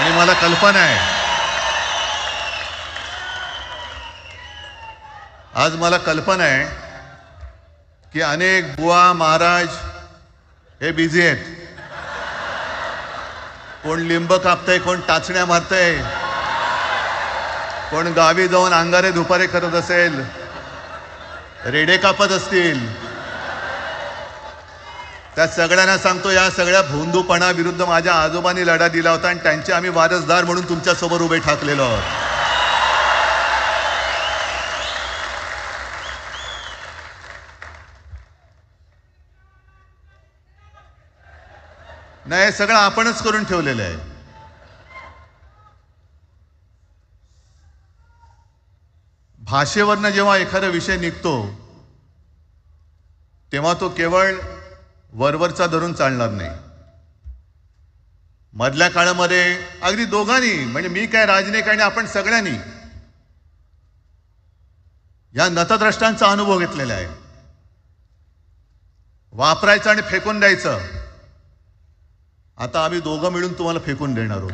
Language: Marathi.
आणि मला कल्पना आहे, आज मला कल्पना आहे की अनेक बुवा महाराज हे बिझी आहेत. कोण लिंब कापतंय, कोण टाचण्या मारतंय, कोण गावी जाऊन अंगारे दुपारे करत असेल, रेडे कापत असतील. त्या सगळ्यांना सांगतो, या सगळ्या भोंदूपणा विरुद्ध माझ्या आजोबांनी लढा दिला होता आणि त्यांचे आम्ही वारसदार म्हणून तुमच्या समोर उभे ठाकलेलो आहोत. नाही, सगळं आपणच करून ठेवलेलं आहे. भाषेवरनं जेव्हा एखादा विषय निघतो तेव्हा तो केवळ वरवरचा धरून चालणार नाही. मधल्या काळामध्ये अगदी दोघांनी, म्हणजे मी काय, राजनैतिक आणि आपण सगळ्यांनी या नतद्रष्टांचा अनुभव घेतलेला आहे. वापरायचं आणि फेकून द्यायचं. आता आम्ही दोघं मिळून तुम्हाला फेकून देणार आहोत.